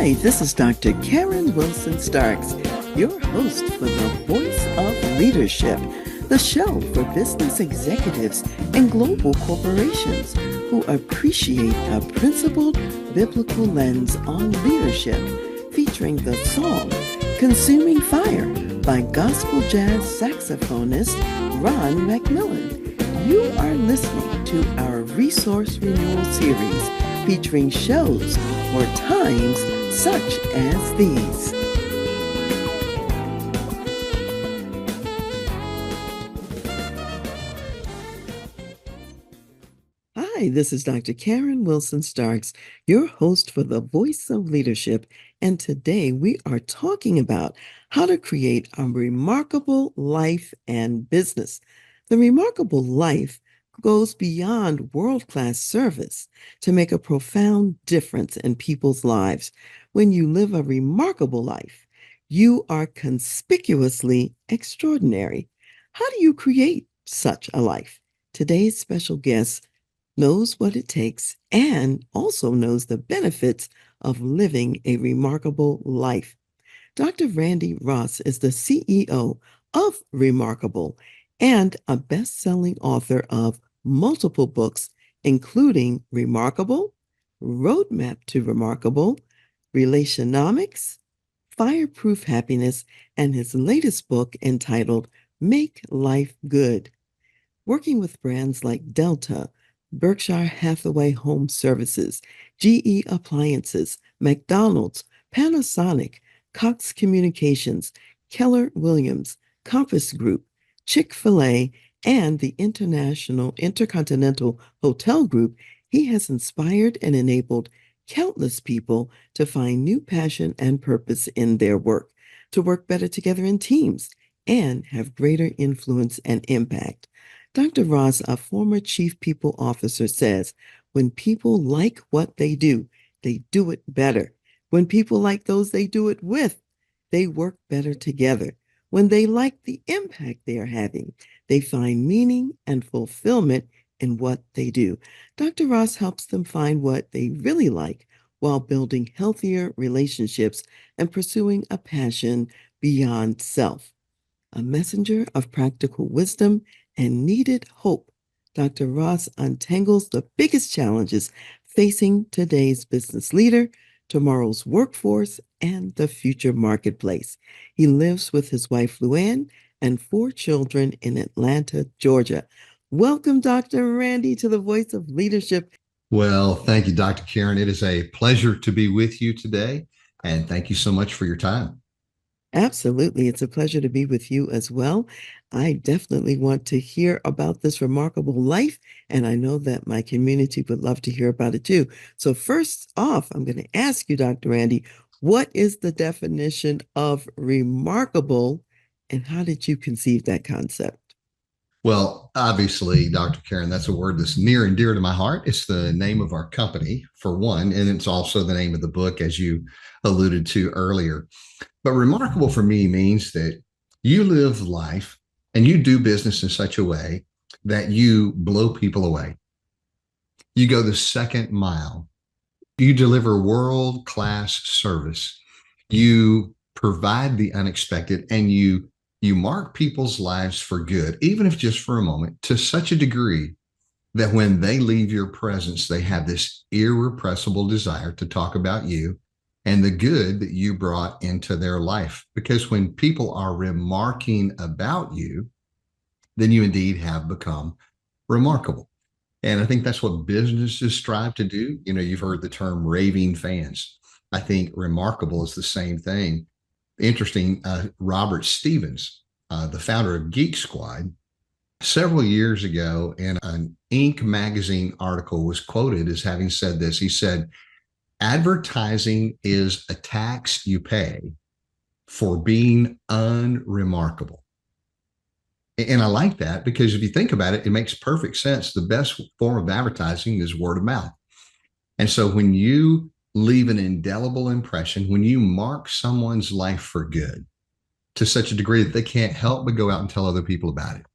Hi, this is Dr. Karen Wilson Starks, your host for the Voice of Leadership, the show for business executives and global corporations who appreciate a principled biblical lens on leadership, featuring the song Consuming Fire by gospel jazz saxophonist Ron McMillan. You are listening to our Resource Renewal Series featuring shows for times such as these. Hi, this is Dr. Karen Wilson Starks, your host for the Voice of Leadership, and today we are talking about how to create a remarkable life and business. The remarkable life goes beyond world-class service to make a profound difference in people's lives. When you live a remarkable life, you are conspicuously extraordinary. How do you create such a life? Today's special guest knows what it takes and also knows the benefits of living a remarkable life. Dr. Randy Ross is the CEO of Remarkable and a best-selling author of multiple books, including Remarkable, Roadmap to Remarkable, Relationomics, Fireproof Happiness, and his latest book entitled Make Life Good. Working with brands like Delta, Berkshire Hathaway Home Services, GE Appliances, McDonald's, Panasonic, Cox Communications, Keller Williams, Compass Group, Chick-fil-A, and the Intercontinental Hotel Group, he has inspired and enabled countless people to find new passion and purpose in their work, to work better together in teams, and have greater influence and impact. Dr. Ross, a former chief people officer, says, when people like what they do it better. When people like those they do it with, they work better together. When they like the impact they are having, they find meaning and fulfillment in what they do. Dr. Ross helps them find what they really like while building healthier relationships and pursuing a passion beyond self. A messenger of practical wisdom and needed hope, Dr. Ross untangles the biggest challenges facing today's business leader, tomorrow's workforce, and the future marketplace. He lives with his wife, Luann, and 4 children in Atlanta, Georgia. Welcome, Dr. Randy, to the Voice of Leadership. Well, thank you, Dr. Karen. It is a pleasure to be with you today, and thank you so much for your time. Absolutely. It's a pleasure to be with you as well. I definitely want to hear about this remarkable life, and I know that my community would love to hear about it too. So, first off, I'm going to ask you, Dr. Randy, what is the definition of remarkable, and how did you conceive that concept? Well, obviously, Dr. Karen, that's a word that's near and dear to my heart. It's the name of our company, for one, and it's also the name of the book, as you alluded to earlier. But remarkable for me means that you live life and you do business in such a way that you blow people away. You go the second mile. You deliver world-class service. You provide the unexpected, and you mark people's lives for good, even if just for a moment, to such a degree that when they leave your presence, they have this irrepressible desire to talk about you and the good that you brought into their life. Because when people are remarking about you, then you indeed have become remarkable. And I think that's what businesses strive to do. You know, you've heard the term raving fans. I think remarkable is the same thing. Interesting, Robert Stevens, the founder of Geek Squad, several years ago in an Inc. magazine article was quoted as having said this. He said, advertising is a tax you pay for being unremarkable. And I like that because if you think about it, it makes perfect sense. The best form of advertising is word of mouth. And so when you leave an indelible impression, when you mark someone's life for good to such a degree that they can't help but go out and tell other people about it,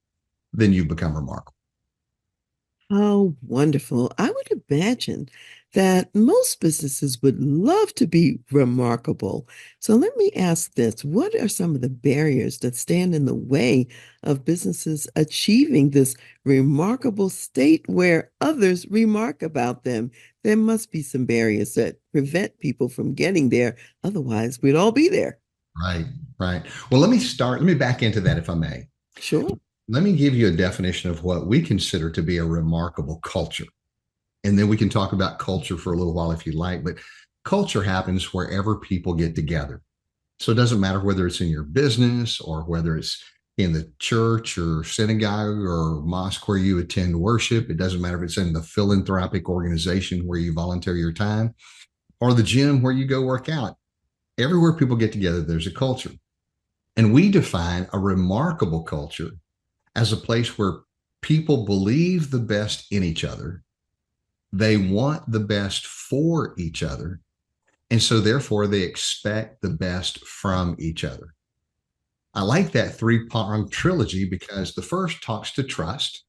then you've become remarkable. Oh, wonderful. I would imagine that most businesses would love to be remarkable. So let me ask this. What are some of the barriers that stand in the way of businesses achieving this remarkable state where others remark about them? There must be some barriers that prevent people from getting there. Otherwise, we'd all be there. Right, right. Well, let me back into that if I may. Sure. Let me give you a definition of what we consider to be a remarkable culture. And then we can talk about culture for a little while if you like. But culture happens wherever people get together. So it doesn't matter whether it's in your business or whether it's in the church or synagogue or mosque where you attend worship. It doesn't matter if it's in the philanthropic organization where you volunteer your time or the gym where you go work out. Everywhere people get together, there's a culture. And we define a remarkable culture as a place where people believe the best in each other. They want the best for each other. And so, therefore, they expect the best from each other. I like that three-pronged trilogy because the first talks to trust,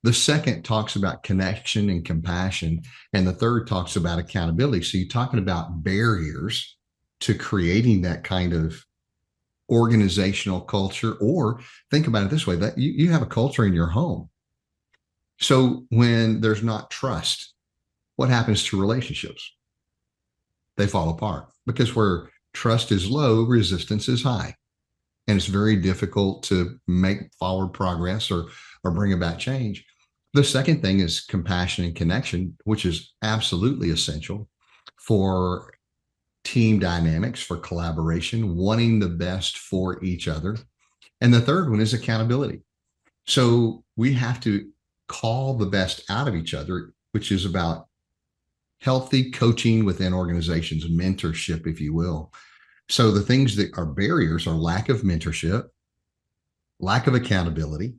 the second talks about connection and compassion, and the third talks about accountability. So, you're talking about barriers to creating that kind of organizational culture, or think about it this way, that you have a culture in your home. So when there's not trust, what happens to relationships? They fall apart because where trust is low, resistance is high. And it's very difficult to make forward progress or bring about change. The second thing is compassion and connection, which is absolutely essential for team dynamics, for collaboration, wanting the best for each other. And the third one is accountability. So we have to call the best out of each other, which is about healthy coaching within organizations, mentorship, if you will. So the things that are barriers are lack of mentorship, lack of accountability,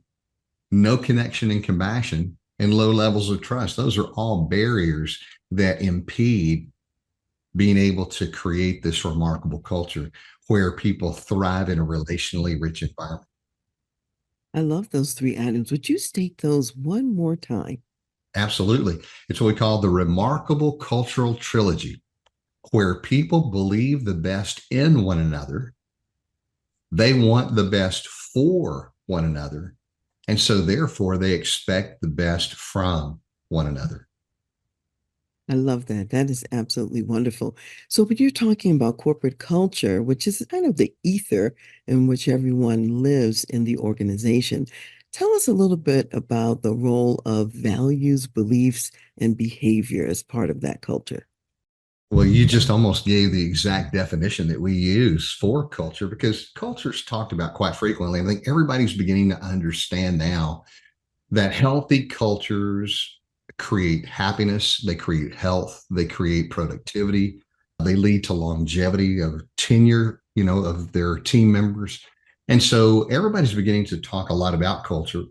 no connection and compassion, and low levels of trust. Those are all barriers that impede being able to create this remarkable culture where people thrive in a relationally rich environment. I love those three items. Would you state those one more time? Absolutely. It's what we call the Remarkable Cultural Trilogy, where people believe the best in one another. They want the best for one another. And so, therefore, they expect the best from one another. I love that. That is absolutely wonderful. So, when you're talking about corporate culture, which is kind of the ether in which everyone lives in the organization, tell us a little bit about the role of values, beliefs, and behavior as part of that culture. Well, you just almost gave the exact definition that we use for culture because culture is talked about quite frequently. I think everybody's beginning to understand now that healthy cultures create happiness, they create health, they create productivity, they lead to longevity of tenure, of their team members. And so everybody's beginning to talk a lot about culture,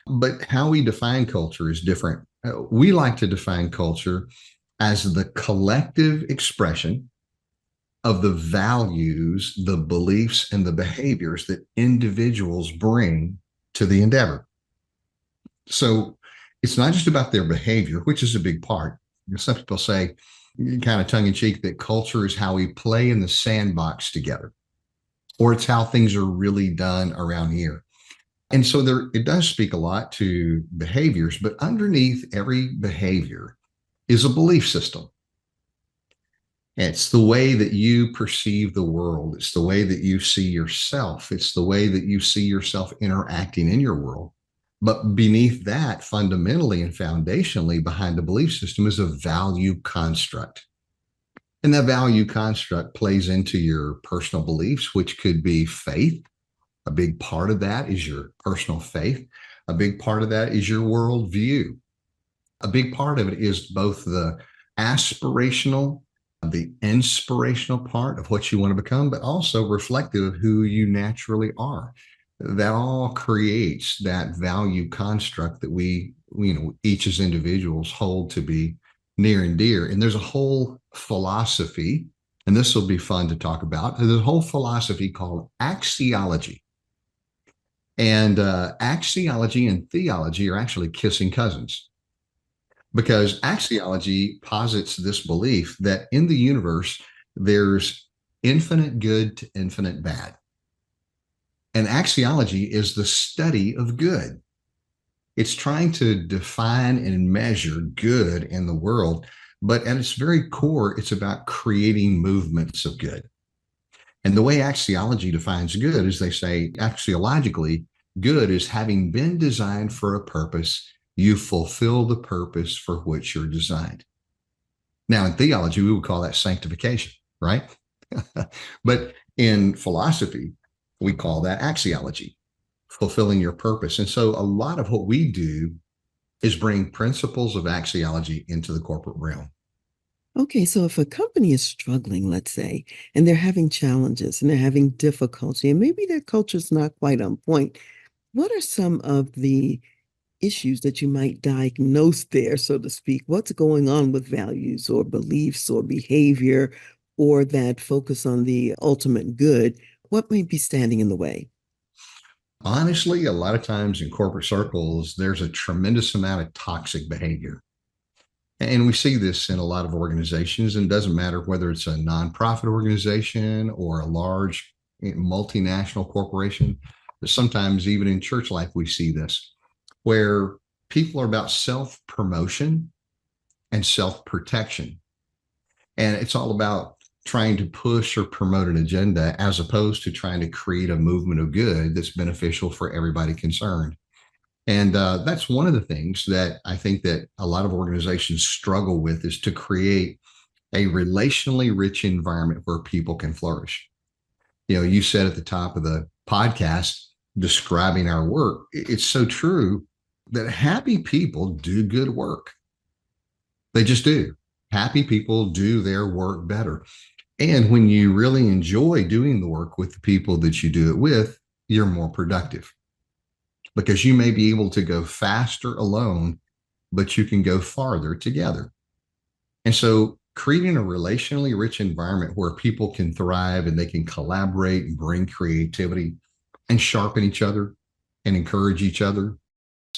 but how we define culture is different. We like to define culture as the collective expression of the values, the beliefs, and the behaviors that individuals bring to the endeavor. So it's not just about their behavior, which is a big part. Some people say, kind of tongue in cheek, that culture is how we play in the sandbox together, or it's how things are really done around here. And so it does speak a lot to behaviors, but underneath every behavior is a belief system. It's the way that you perceive the world. It's the way that you see yourself. It's the way that you see yourself interacting in your world. But beneath that, fundamentally and foundationally behind the belief system is a value construct. And that value construct plays into your personal beliefs, which could be faith. A big part of that is your personal faith. A big part of that is your worldview. A big part of it is both the aspirational, the inspirational part of what you want to become, but also reflective of who you naturally are. That all creates that value construct that we each as individuals hold to be near and dear. And there's a whole philosophy, and this will be fun to talk about. There's a whole philosophy called axiology. And axiology and theology are actually kissing cousins. because axiology posits this belief that in the universe, there's infinite good to infinite bad. And axiology is the study of good. It's trying to define and measure good in the world, but at its very core, it's about creating movements of good. And the way axiology defines good is they say axiologically, good is having been designed for a purpose, you fulfill the purpose for which you're designed. Now, in theology, we would call that sanctification, right? But in philosophy, we call that axiology, fulfilling your purpose. And so a lot of what we do is bring principles of axiology into the corporate realm. Okay, so if a company is struggling, let's say, and they're having challenges and they're having difficulty, and maybe their culture's not quite on point, what are some of the issues that you might diagnose there, so to speak? What's going on with values or beliefs or behavior or that focus on the ultimate good? What may be standing in the way? Honestly, a lot of times in corporate circles, there's a tremendous amount of toxic behavior. And we see this in a lot of organizations, and it doesn't matter whether it's a nonprofit organization or a large multinational corporation, but sometimes even in church life, we see this where people are about self promotion and self protection. And it's all about trying to push or promote an agenda as opposed to trying to create a movement of good that's beneficial for everybody concerned. And that's one of the things that I think that a lot of organizations struggle with is to create a relationally rich environment where people can flourish. You know, you said at the top of the podcast describing our work, it's so true that happy people do good work. They just do. Happy people do their work better. And when you really enjoy doing the work with the people that you do it with, you're more productive because you may be able to go faster alone, but you can go farther together. And so, creating a relationally rich environment where people can thrive and they can collaborate and bring creativity and sharpen each other and encourage each other.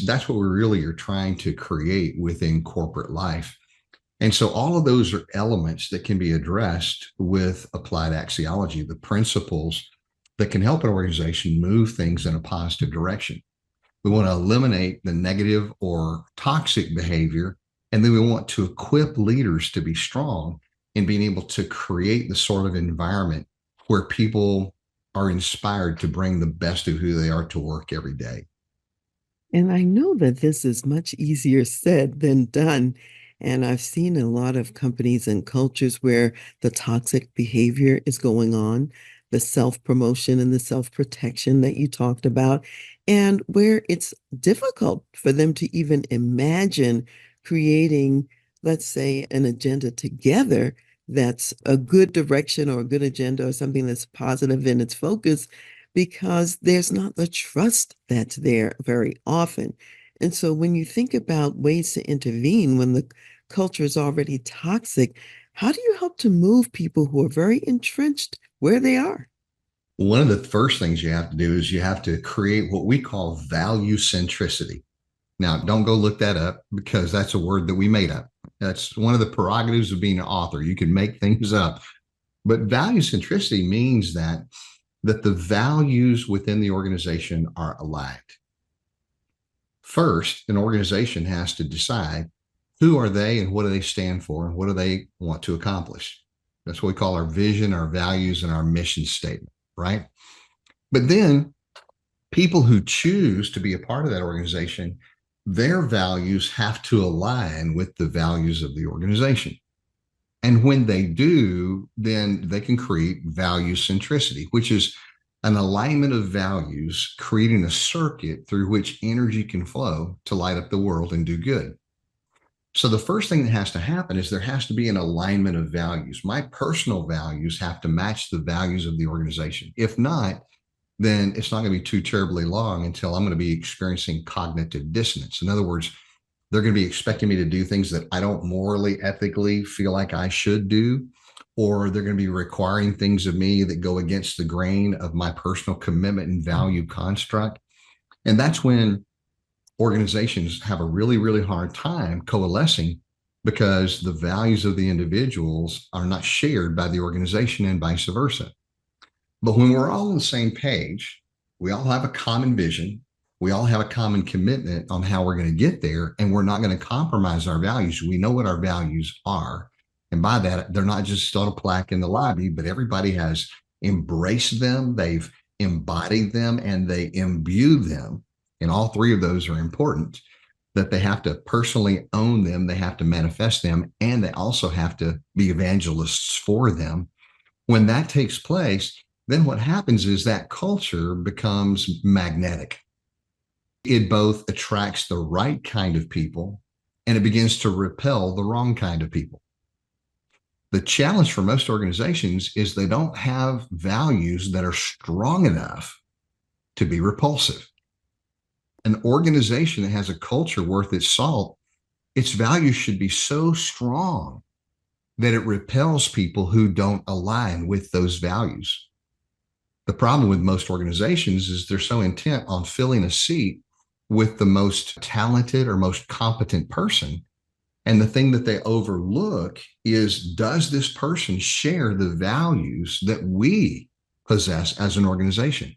That's what we really are trying to create within corporate life. And so all of those are elements that can be addressed with applied axiology, the principles that can help an organization move things in a positive direction. We want to eliminate the negative or toxic behavior. And then we want to equip leaders to be strong in being able to create the sort of environment where people are inspired to bring the best of who they are to work every day. And I know that this is much easier said than done. And I've seen a lot of companies and cultures where the toxic behavior is going on, the self-promotion and the self-protection that you talked about, and where it's difficult for them to even imagine creating, let's say, an agenda together that's a good direction or a good agenda or something that's positive in its focus because there's not the trust that's there very often. And so when you think about ways to intervene when the culture is already toxic, how do you help to move people who are very entrenched where they are? One of the first things you have to do is you have to create what we call value centricity. Now, don't go look that up because that's a word that we made up. That's one of the prerogatives of being an author. You can make things up. But value centricity means that the values within the organization are aligned. First, an organization has to decide who are they and what do they stand for and what do they want to accomplish. That's what we call our vision, our values, and our mission statement, right? But then people who choose to be a part of that organization, their values have to align with the values of the organization. And when they do, then they can create value centricity, which is an alignment of values, creating a circuit through which energy can flow to light up the world and do good. So, the first thing that has to happen is there has to be an alignment of values. My personal values have to match the values of the organization. If not, then it's not going to be too terribly long until I'm going to be experiencing cognitive dissonance. In other words, they're going to be expecting me to do things that I don't morally, ethically feel like I should do, or they're going to be requiring things of me that go against the grain of my personal commitment and value construct. And that's when organizations have a really, really hard time coalescing because the values of the individuals are not shared by the organization and vice versa. But when we're all on the same page, we all have a common vision, we all have a common commitment on how we're going to get there, and we're not going to compromise our values. We know what our values are. And by that, they're not just on a plaque in the lobby, but everybody has embraced them, they've embodied them, and they imbue them. And all three of those are important, that they have to personally own them, they have to manifest them, and they also have to be evangelists for them. When that takes place, then what happens is that culture becomes magnetic. It both attracts the right kind of people and it begins to repel the wrong kind of people. The challenge for most organizations is they don't have values that are strong enough to be repulsive. An organization that has a culture worth its salt, its values should be so strong that it repels people who don't align with those values. The problem with most organizations is they're so intent on filling a seat with the most talented or most competent person. And the thing that they overlook is, does this person share the values that we possess as an organization?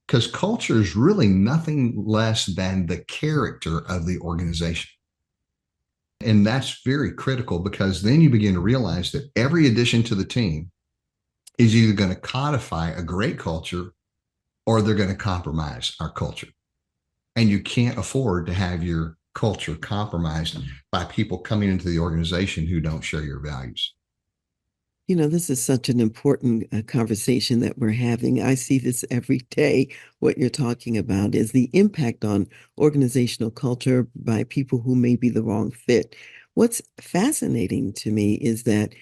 Because culture is really nothing less than the character of the organization. And that's very critical, because then you begin to realize that every addition to the team is either going to codify a great culture or they're going to compromise our culture. And you can't afford to have your culture compromised by people coming into the organization who don't share your values. This is such an important conversation that we're having. I see this every day. What you're talking about is the impact on organizational culture by people who may be the wrong fit. What's fascinating to me is that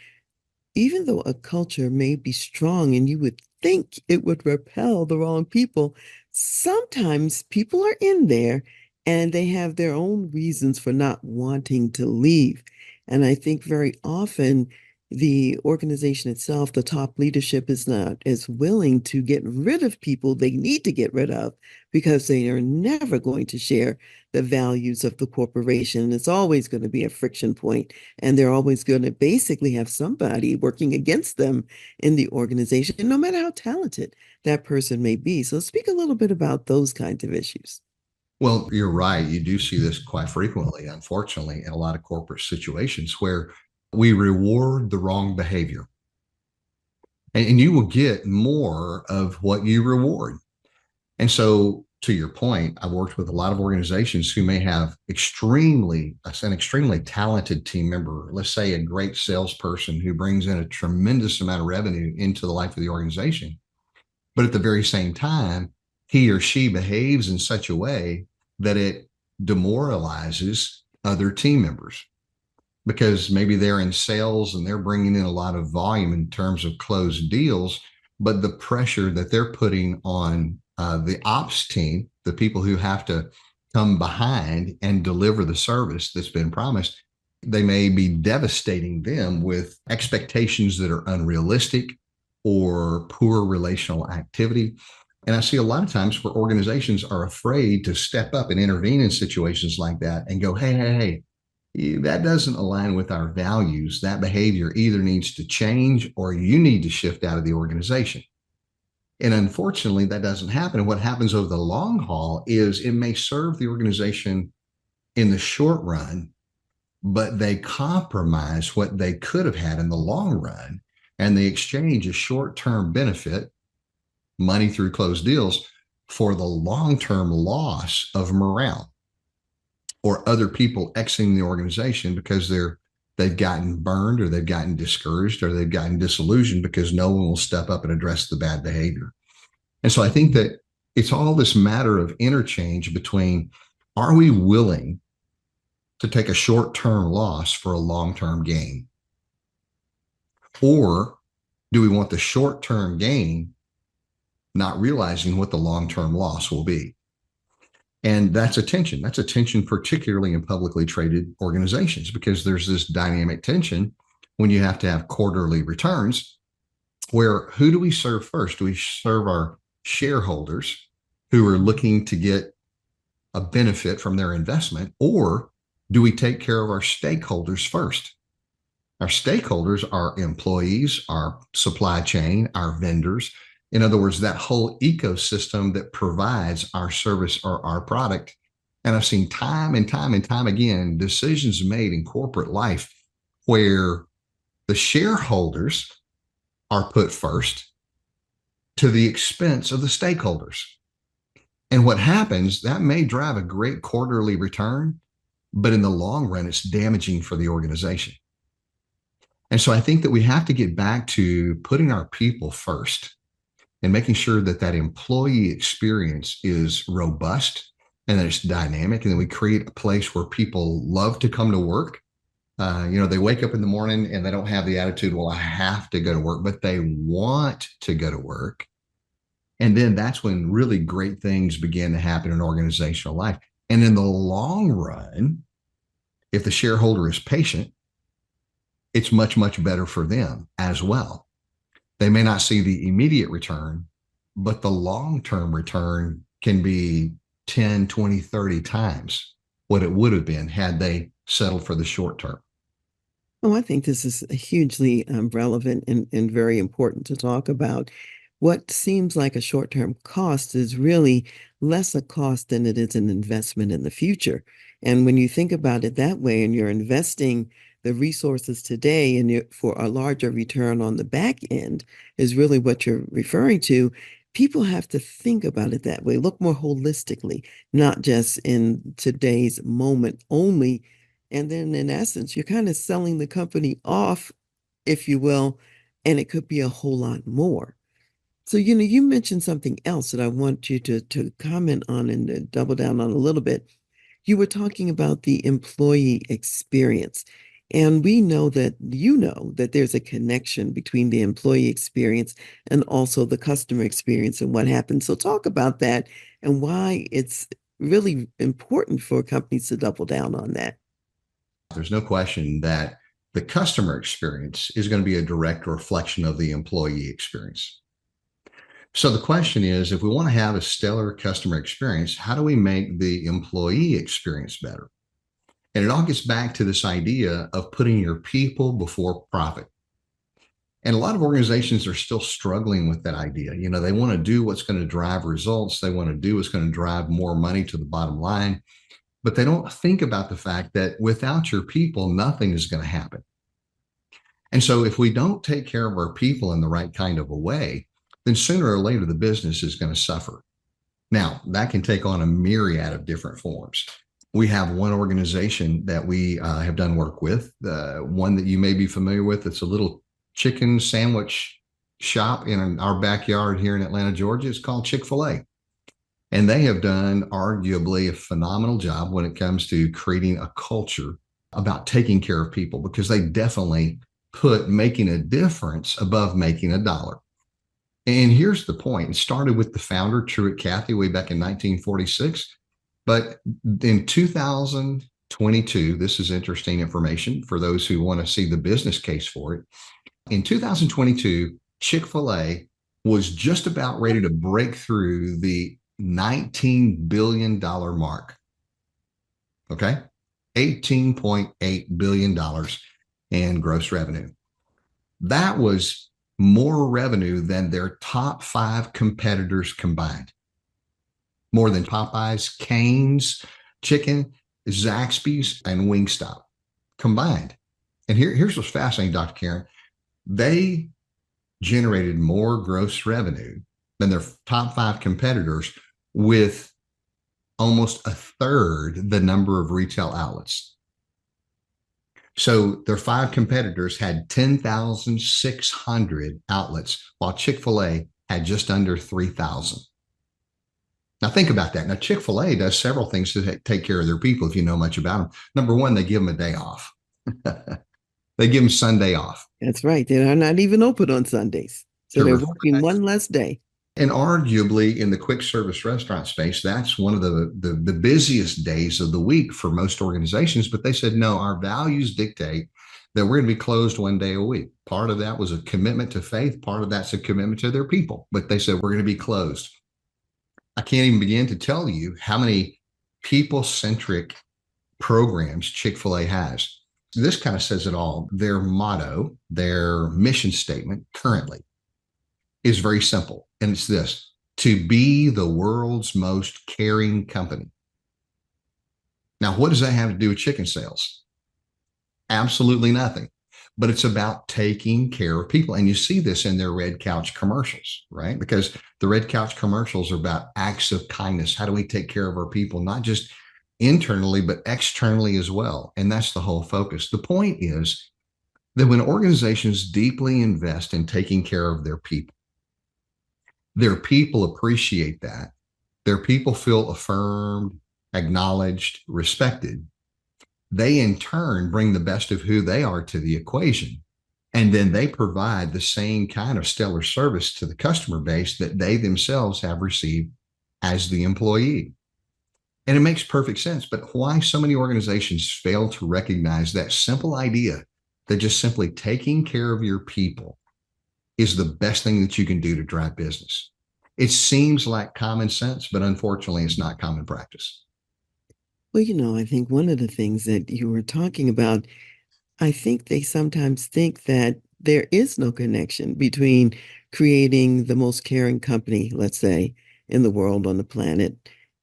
even though a culture may be strong and you would think it would repel the wrong people, sometimes people are in there and they have their own reasons for not wanting to leave. And I think very often the organization itself, the top leadership, is not as willing to get rid of people they need to get rid of because they are never going to share the values of the corporation. It's always going to be a friction point, and they're always going to basically have somebody working against them in the organization, no matter how talented that person may be. So, speak a little bit about those kinds of issues. Well, you're right. You do see this quite frequently, unfortunately, in a lot of corporate situations where we reward the wrong behavior. And you will get more of what you reward. And so, to your point, I've worked with a lot of organizations who may have an extremely talented team member, let's say a great salesperson who brings in a tremendous amount of revenue into the life of the organization. But at the very same time, he or she behaves in such a way that it demoralizes other team members, because maybe they're in sales and they're bringing in a lot of volume in terms of closed deals, but the pressure that they're putting on the ops team, the people who have to come behind and deliver the service that's been promised, they may be devastating them with expectations that are unrealistic or poor relational activity. And I see a lot of times where organizations are afraid to step up and intervene in situations like that and go, hey, that doesn't align with our values. That behavior either needs to change or you need to shift out of the organization. And unfortunately, that doesn't happen. And what happens over the long haul is it may serve the organization in the short run, but they compromise what they could have had in the long run. And they exchange a short term benefit, money through closed deals, for the long term loss of morale or other people exiting the organization because they've gotten burned or they've gotten discouraged or they've gotten disillusioned because no one will step up and address the bad behavior. And so I think that it's all this matter of interchange between, are we willing to take a short-term loss for a long-term gain? Or do we want the short-term gain, not realizing what the long-term loss will be? And that's a tension. That's a tension, particularly in publicly traded organizations, because there's this dynamic tension when you have to have quarterly returns where who do we serve first? Do we serve our shareholders who are looking to get a benefit from their investment, or do we take care of our stakeholders first? Our stakeholders are employees, our supply chain, our vendors. In other words, that whole ecosystem that provides our service or our product. And I've seen time and time and time again decisions made in corporate life where the shareholders are put first to the expense of the stakeholders. And what happens, that may drive a great quarterly return, but in the long run, it's damaging for the organization. And so I think that we have to get back to putting our people first and making sure that that employee experience is robust and that it's dynamic. And then we create a place where people love to come to work. They wake up in the morning and they don't have the attitude, well, I have to go to work, but they want to go to work. And then that's when really great things begin to happen in organizational life. And in the long run, if the shareholder is patient, it's much, much better for them as well. They may not see the immediate return, but the long-term return can be 10, 20, 30 times what it would have been had they settled for the short term. Oh, I think this is hugely relevant and very important to talk about. What seems like a short-term cost is really less a cost than it is an investment in the future. And when you think about it that way, and you're investing the resources today and for a larger return on the back end is really what you're referring to. People have to think about it that way, look more holistically, not just in today's moment only, and then in essence, you're kind of selling the company off, if you will, and it could be a whole lot more. So, you mentioned something else that I want you to comment on and to double down on a little bit. You were talking about the employee experience. And we know that there's a connection between the employee experience and also the customer experience and what happens. So talk about that and why it's really important for companies to double down on that. There's no question that the customer experience is going to be a direct reflection of the employee experience. So the question is, if we want to have a stellar customer experience, how do we make the employee experience better? And it all gets back to this idea of putting your people before profit. And a lot of organizations are still struggling with that idea. They want to do what's going to drive results. They want to do what's going to drive more money to the bottom line, but they don't think about the fact that without your people, nothing is going to happen. And so if we don't take care of our people in the right kind of a way, then sooner or later the business is going to suffer. Now, that can take on a myriad of different forms. We have one organization that we have done work with, one that you may be familiar with. It's a little chicken sandwich shop in our backyard here in Atlanta, Georgia. It's called Chick-fil-A. And they have done arguably a phenomenal job when it comes to creating a culture about taking care of people, because they definitely put making a difference above making a dollar. And here's the point. It started with the founder, Truett Cathy, way back in 1946. But in 2022, this is interesting information for those who want to see the business case for it. In 2022, Chick-fil-A was just about ready to break through the $19 billion mark. Okay. $18.8 billion in gross revenue. That was more revenue than their top 5 competitors combined. More than Popeyes, Cane's Chicken, Zaxby's, and Wingstop combined. And here's what's fascinating, Dr. Karen. They generated more gross revenue than their top 5 competitors with almost a third the number of retail outlets. So their 5 competitors had 10,600 outlets, while Chick-fil-A had just under 3,000. Now think about that. Now Chick-fil-A does several things to take care of their people, if you know much about them. Number one, they give them a day off. They give them Sunday off. That's right. They are not even open on Sundays. So To they're working reflect. one less day. And arguably in the quick service restaurant space, that's one of the busiest days of the week for most organizations. But they said, no, our values dictate that we're going to be closed one day a week. Part of that was a commitment to faith. Part of that's a commitment to their people. But they said, we're going to be closed. I can't even begin to tell you how many people centric programs Chick-fil-A has. This kind of says it all. Their motto, their mission statement currently is very simple. And it's this: to be the world's most caring company. Now, what does that have to do with chicken sales? Absolutely nothing. But it's about taking care of people. And you see this in their Red Couch commercials, right? Because the Red Couch commercials are about acts of kindness. How do we take care of our people, not just internally, but externally as well? And that's the whole focus. The point is that when organizations deeply invest in taking care of their people appreciate that. Their people feel affirmed, acknowledged, respected. They in turn bring the best of who they are to the equation. And then they provide the same kind of stellar service to the customer base that they themselves have received as the employee. And it makes perfect sense. But why so many organizations fail to recognize that simple idea that just simply taking care of your people is the best thing that you can do to drive business? It seems like common sense, but unfortunately, it's not common practice. Well, I think one of the things that you were talking about, I think they sometimes think that there is no connection between creating the most caring company, let's say, in the world on the planet,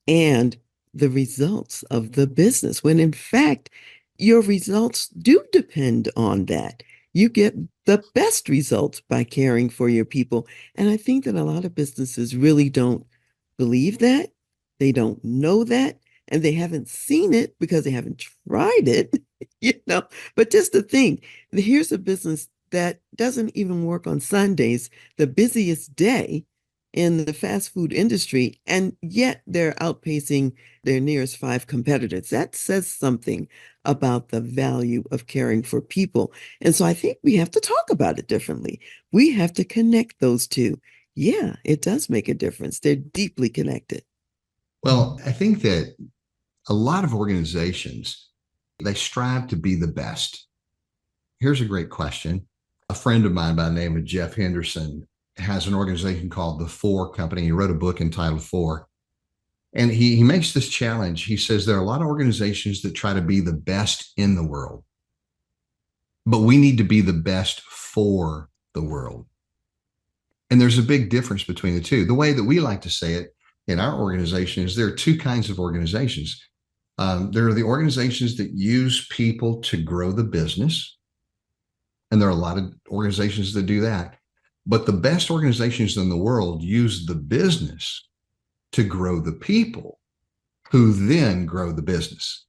and the results of the business, when in fact, your results do depend on that. You get the best results by caring for your people. And I think that a lot of businesses really don't believe that. They don't know that. And they haven't seen it because they haven't tried it, you know. But just to think, here's a business that doesn't even work on Sundays, the busiest day in the fast food industry, and yet they're outpacing their nearest five competitors. That says something about the value of caring for people. And so I think we have to talk about it differently. We have to connect those two. Yeah, it does make a difference. They're deeply connected. Well, I think that a lot of organizations, they strive to be the best. Here's a great question. A friend of mine by the name of Jeff Henderson has an organization called the Four Company. He wrote a book entitled Four. And he makes this challenge. He says there are a lot of organizations that try to be the best in the world, but we need to be the best for the world. And there's a big difference between the two. The way that we like to say it in our organization is there are two kinds of organizations. There are the organizations that use people to grow the business, and there are a lot of organizations that do that. But the best organizations in the world use the business to grow the people, who then grow the business.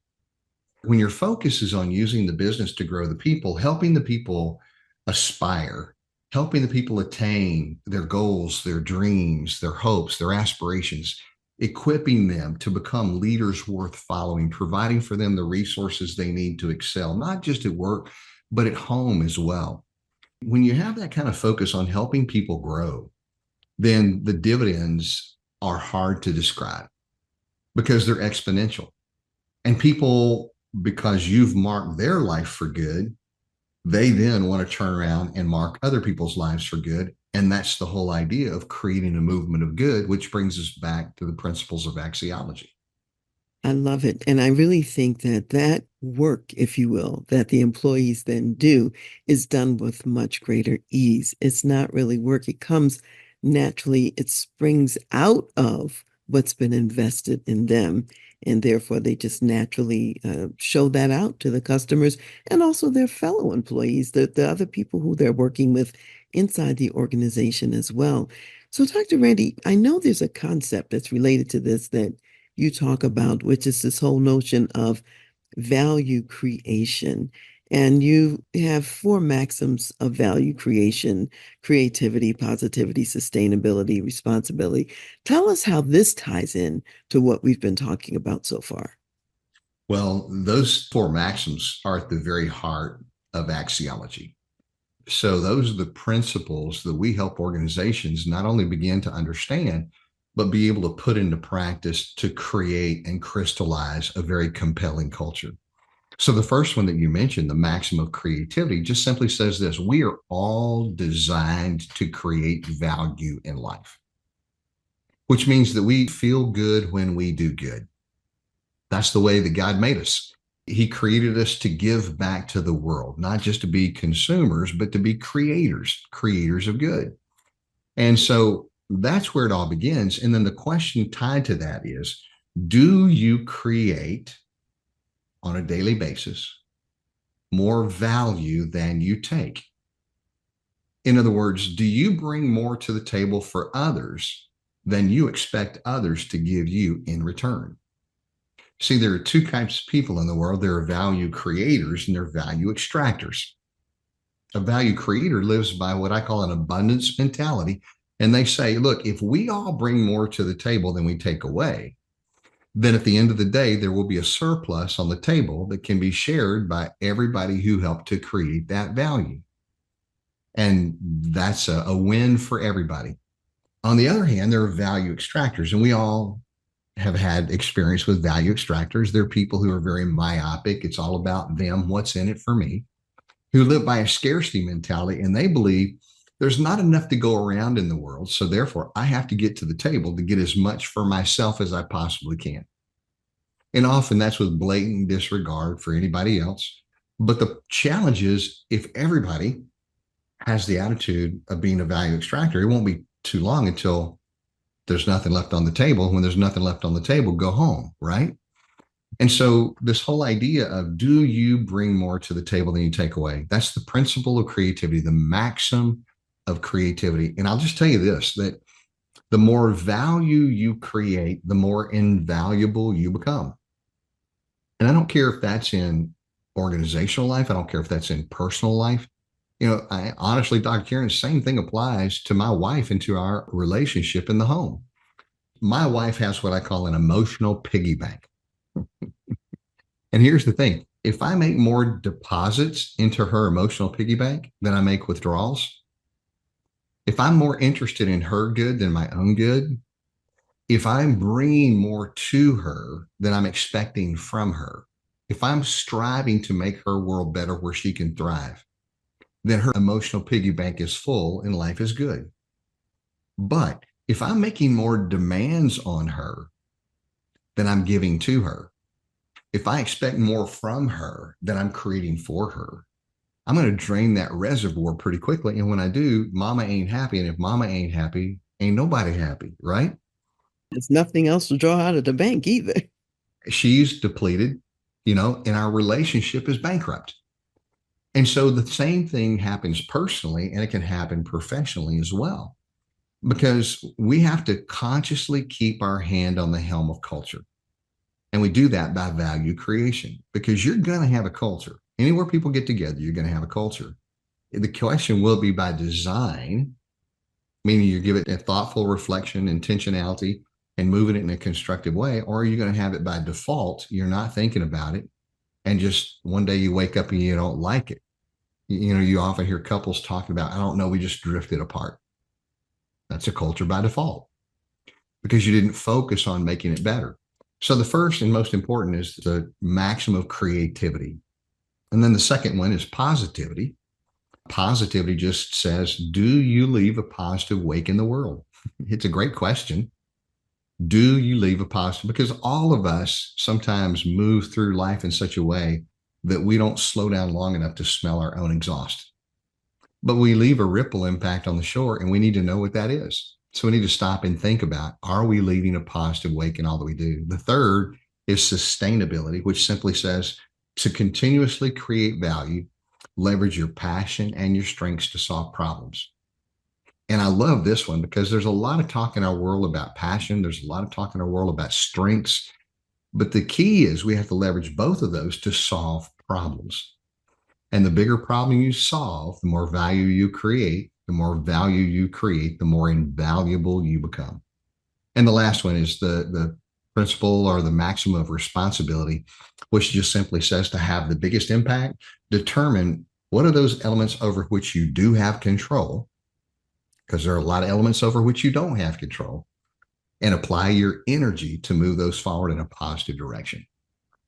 When your focus is on using the business to grow the people, helping the people aspire, helping the people attain their goals, their dreams, their hopes, their aspirations, equipping them to become leaders worth following, providing for them the resources they need to excel, not just at work, but at home as well. When you have that kind of focus on helping people grow, then the dividends are hard to describe because they're exponential. And people, because you've marked their life for good, they then want to turn around and mark other people's lives for good. And that's the whole idea of creating a movement of good, which brings us back to the principles of axiology. I love it. And I really think that that work, if you will, that the employees then do is done with much greater ease. It's not really work. It comes naturally. It springs out of what's been invested in them. And therefore, they just naturally show that out to the customers and also their fellow employees, the other people who they're working with inside the organization as well. So, Dr. Randy, I know there's a concept that's related to this that you talk about, which is this whole notion of value creation. And you have four maxims of value creation: creativity, positivity, sustainability, responsibility. Tell us how this ties in to what we've been talking about so far. Well, those four maxims are at the very heart of axiology. So, those are the principles that we help organizations not only begin to understand, but be able to put into practice to create and crystallize a very compelling culture. So, the first one that you mentioned, the maximum of creativity, just simply says this: we are all designed to create value in life, which means that we feel good when we do good. That's the way that God made us. He created us to give back to the world, not just to be consumers, but to be creators, creators of good. And so that's where it all begins. And then the question tied to that is, do you create on a daily basis more value than you take? In other words, do you bring more to the table for others than you expect others to give you in return? See, there are two types of people in the world. There are value creators and there are value extractors. A value creator lives by what I call an abundance mentality. And they say, look, if we all bring more to the table than we take away, then at the end of the day, there will be a surplus on the table that can be shared by everybody who helped to create that value. And that's a win for everybody. On the other hand, there are value extractors, and we all have had experience with value extractors. They're people who are very myopic. It's all about them, what's in it for me, who live by a scarcity mentality, and they believe there's not enough to go around in the world. So therefore, I have to get to the table to get as much for myself as I possibly can. And often that's with blatant disregard for anybody else. But the challenge is if everybody has the attitude of being a value extractor, it won't be too long until there's nothing left on the table. When there's nothing left on the table, go home, right? And so, this whole idea of do you bring more to the table than you take away? That's the principle of creativity, the maxim of creativity. And I'll just tell you this, that the more value you create, the more invaluable you become. And I don't care if that's in organizational life, I don't care if that's in personal life. I honestly, Dr. Karen, the same thing applies to my wife and to our relationship in the home. My wife has what I call an emotional piggy bank. And here's the thing, if I make more deposits into her emotional piggy bank than I make withdrawals, if I'm more interested in her good than my own good, if I'm bringing more to her than I'm expecting from her, if I'm striving to make her world better where she can thrive, then her emotional piggy bank is full and life is good. But if I'm making more demands on her than I'm giving to her, if I expect more from her than I'm creating for her, I'm going to drain that reservoir pretty quickly. And when I do, mama ain't happy. And if mama ain't happy, ain't nobody happy, right? There's nothing else to draw out of the bank either. She's depleted, and our relationship is bankrupt. And so the same thing happens personally, and it can happen professionally as well, because we have to consciously keep our hand on the helm of culture. And we do that by value creation, because you're going to have a culture. Anywhere people get together, you're going to have a culture. The question will be by design, meaning you give it a thoughtful reflection, intentionality, and moving it in a constructive way, or are you going to have it by default? You're not thinking about it. And just one day you wake up and you don't like it. You often hear couples talking about, I don't know, we just drifted apart. That's a culture by default because you didn't focus on making it better. So the first and most important is the maxim of creativity. And then the second one is positivity. Positivity just says, do you leave a positive wake in the world? It's a great question. Do you leave a positive? Because all of us sometimes move through life in such a way that we don't slow down long enough to smell our own exhaust. But we leave a ripple impact on the shore, and we need to know what that is. So we need to stop and think about, are we leaving a positive wake in all that we do? The third is sustainability, which simply says to continuously create value, leverage your passion and your strengths to solve problems. And I love this one because there's a lot of talk in our world about passion. There's a lot of talk in our world about strengths. But the key is we have to leverage both of those to solve problems. And the bigger problem you solve, the more value you create. The more value you create, the more invaluable you become. And the last one is the principle or the maximum of responsibility, which just simply says to have the biggest impact, determine what are those elements over which you do have control, because there are a lot of elements over which you don't have control, and apply your energy to move those forward in a positive direction.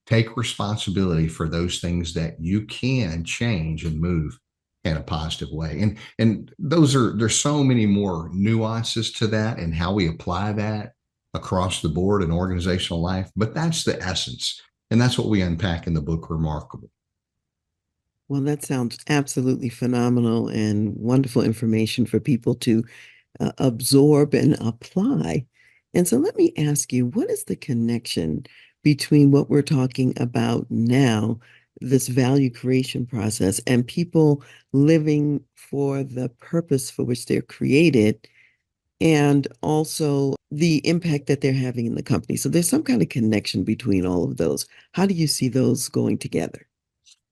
Take responsibility for those things that you can change and move in a positive way. And there's so many more nuances to that and how we apply that. across the board in organizational life, but that's the essence. And that's what we unpack in the book, Remarkable. Well, that sounds absolutely phenomenal and wonderful information for people to absorb and apply. And so let me ask you, what is the connection between what we're talking about now, this value creation process, and people living for the purpose for which they're created, and also the impact that they're having in the company? So there's some kind of connection between all of those. How do you see those going together?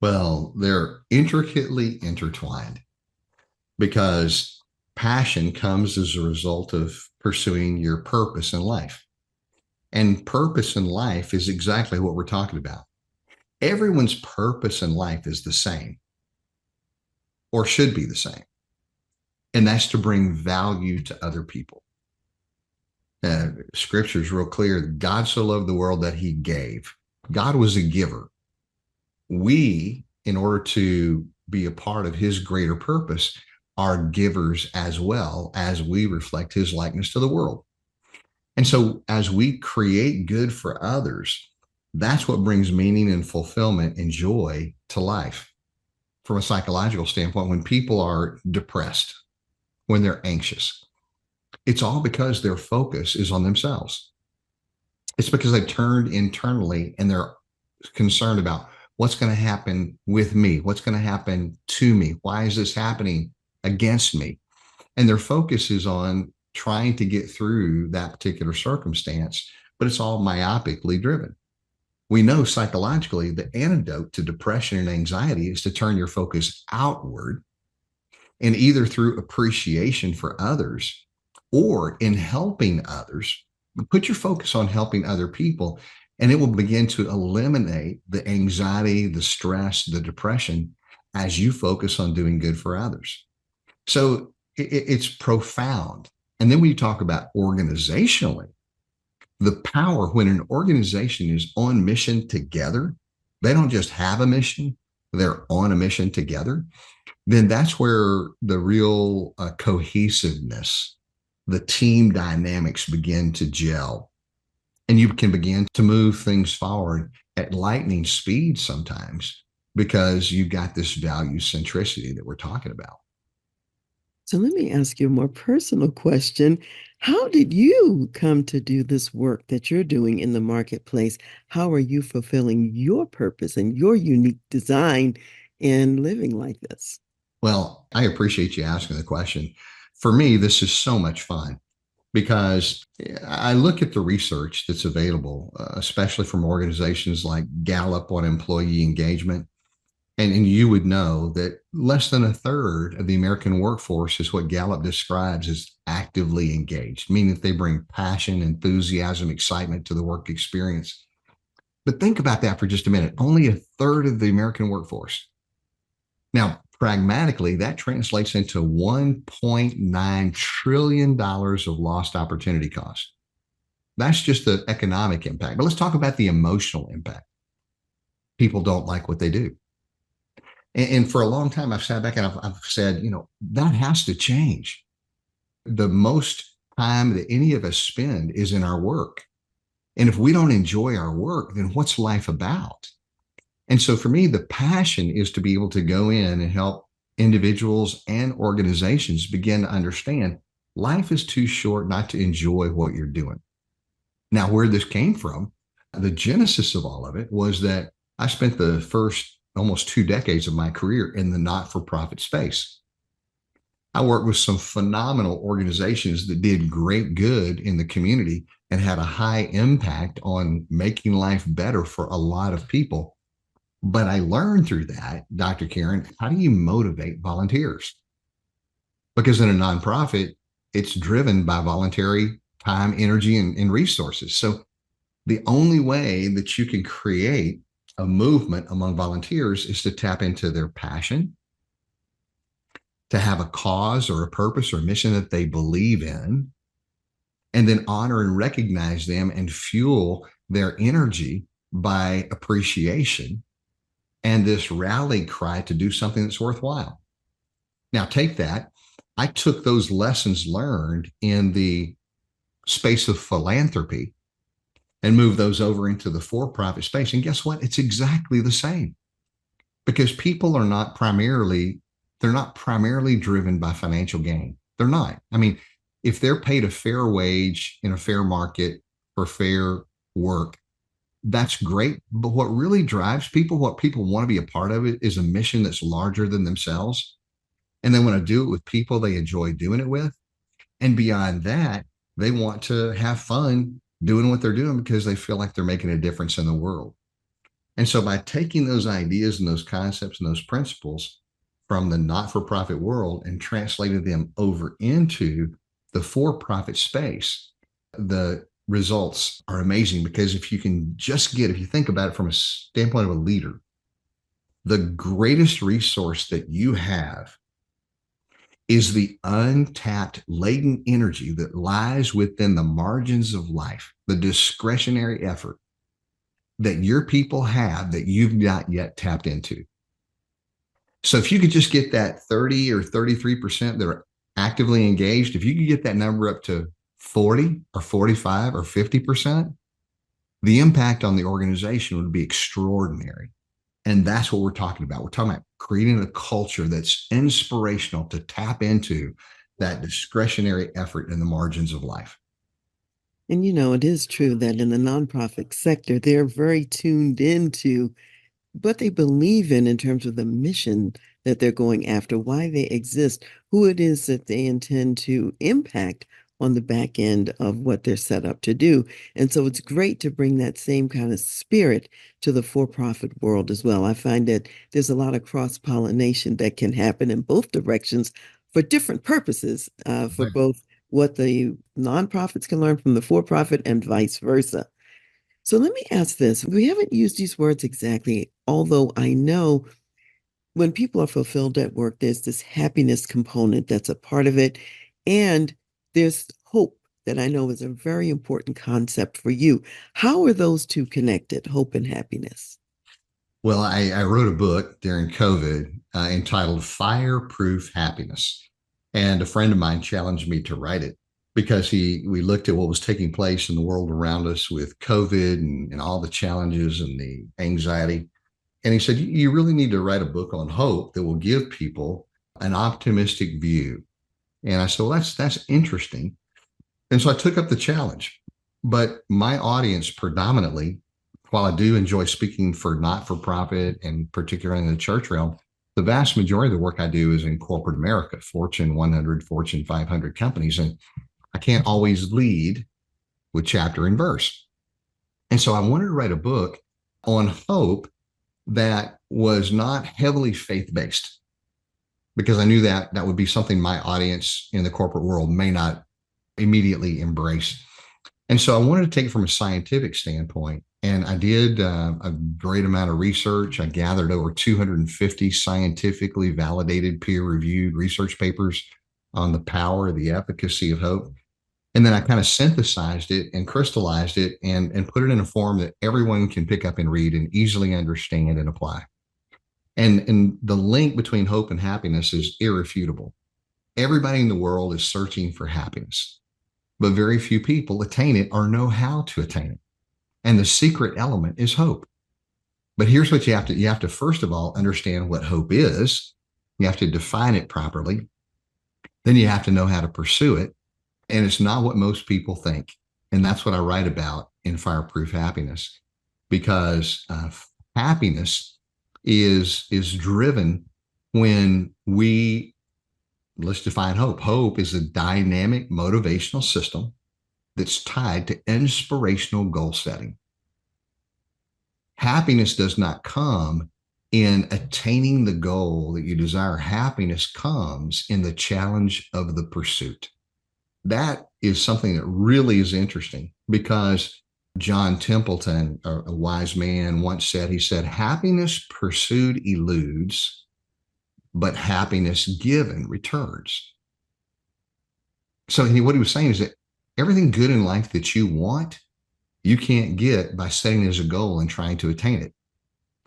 Well, they're intricately intertwined because passion comes as a result of pursuing your purpose in life. And purpose in life is exactly what we're talking about. Everyone's purpose in life is the same or should be the same, and that's to bring value to other people. Scripture is real clear. God so loved the world that he gave. God was a giver. We, in order to be a part of his greater purpose, are givers as well as we reflect his likeness to the world. And so, as we create good for others, that's what brings meaning and fulfillment and joy to life. From a psychological standpoint, when people are depressed, when they're anxious, it's all because their focus is on themselves. It's because they've turned internally and they're concerned about what's going to happen with me, what's going to happen to me, why is this happening against me? And their focus is on trying to get through that particular circumstance, but it's all myopically driven. We know psychologically the antidote to depression and anxiety is to turn your focus outward, and either through appreciation for others or in helping others, put your focus on helping other people, and it will begin to eliminate the anxiety, the stress, the depression as you focus on doing good for others. So it's profound. And then when you talk about organizationally, the power when an organization is on mission together, they don't just have a mission, they're on a mission together, then that's where the real cohesiveness, the team dynamics begin to gel. And you can begin to move things forward at lightning speed sometimes because you've got this value centricity that we're talking about. So let me ask you a more personal question. How did you come to do this work that you're doing in the marketplace? How are you fulfilling your purpose and your unique design in living like this? Well, I appreciate you asking the question. For me, this is so much fun because I look at the research that's available, especially from organizations like Gallup on employee engagement. And you would know that less than a third of the American workforce is what Gallup describes as actively engaged, meaning that they bring passion, enthusiasm, excitement to the work experience. But think about that for just a minute. Only a third of the American workforce. Now, pragmatically, that translates into $1.9 trillion of lost opportunity cost. That's just the economic impact. But let's talk about the emotional impact. People don't like what they do. And for a long time, I've sat back and I've said, that has to change. The most time that any of us spend is in our work. And if we don't enjoy our work, then what's life about? And so for me, the passion is to be able to go in and help individuals and organizations begin to understand life is too short not to enjoy what you're doing. Now, where this came from, the genesis of all of it was that I spent the first almost 2 decades of my career in the not-for-profit space. I worked with some phenomenal organizations that did great good in the community and had a high impact on making life better for a lot of people. But I learned through that, Dr. Karen, how do you motivate volunteers? Because in a nonprofit, it's driven by voluntary time, energy, and resources. So the only way that you can create a movement among volunteers is to tap into their passion, to have a cause or a purpose or a mission that they believe in, and then honor and recognize them and fuel their energy by appreciation and this rally cry to do something that's worthwhile. Now, take that. I took those lessons learned in the space of philanthropy and move those over into the for-profit space. And guess what? It's exactly the same because people are not primarily, they're not primarily driven by financial gain. They're not. I mean, if they're paid a fair wage in a fair market for fair work, that's great. But what really drives people, what people want to be a part of it, is a mission that's larger than themselves. And they want to do it with people they enjoy doing it with. And beyond that, they want to have fun doing what they're doing because they feel like they're making a difference in the world. And so by taking those ideas and those concepts and those principles from the not for profit world and translating them over into the for profit space, the results are amazing because if you can just get, if you think about it from a standpoint of a leader, the greatest resource that you have is the untapped latent energy that lies within the margins of life, the discretionary effort that your people have that you've not yet tapped into. So if you could just get that 30 or 33% that are actively engaged, if you could get that number up to 40 or 45 or 50%, the impact on the organization would be extraordinary. And that's what we're talking about. We're talking about creating a culture that's inspirational to tap into that discretionary effort in the margins of life. And it is true that in the nonprofit sector, they're very tuned into what they believe in terms of the mission that they're going after, why they exist, who it is that they intend to impact on the back end of what they're set up to do. And so it's great to bring that same kind of spirit to the for-profit world as well. I find that there's a lot of cross-pollination that can happen in both directions for different purposes, for Right. both what the nonprofits can learn from the for-profit and vice versa. So let me ask this. We haven't used these words exactly, although I know when people are fulfilled at work, there's this happiness component that's a part of it. And there's hope that I know is a very important concept for you. How are those two connected, hope and happiness? Well, I wrote a book during COVID entitled Fireproof Happiness. And a friend of mine challenged me to write it because we looked at what was taking place in the world around us with COVID and all the challenges and the anxiety. And he said, you really need to write a book on hope that will give people an optimistic view. And I said, well, that's interesting. And so I took up the challenge. But my audience predominantly, while I do enjoy speaking for not for profit and particularly in the church realm, the vast majority of the work I do is in corporate America, Fortune 100, Fortune 500 companies. And I can't always lead with chapter and verse. And so I wanted to write a book on hope that was not heavily faith based because I knew that that would be something my audience in the corporate world may not immediately embrace. And so I wanted to take it from a scientific standpoint. And I did a great amount of research. I gathered over 250 scientifically validated, peer reviewed research papers on the power, the efficacy of hope. And then I kind of synthesized it and crystallized it and put it in a form that everyone can pick up and read and easily understand and apply. And the link between hope and happiness is irrefutable. Everybody in the world is searching for happiness, but very few people attain it or know how to attain it. And the secret element is hope. But here's what you have to first of all understand what hope is. You have to define it properly. Then you have to know how to pursue it. And it's not what most people think. And that's what I write about in Fireproof Happiness, because happiness is driven when we, let's define hope. Hope is a dynamic motivational system that's tied to inspirational goal setting. Happiness does not come in attaining the goal that you desire. Happiness comes in the challenge of the pursuit. That is something that really is interesting because John Templeton, a wise man, once said, he said, happiness pursued eludes, but happiness given returns. So what he was saying is that everything good in life that you want, you can't get by setting it as a goal and trying to attain it.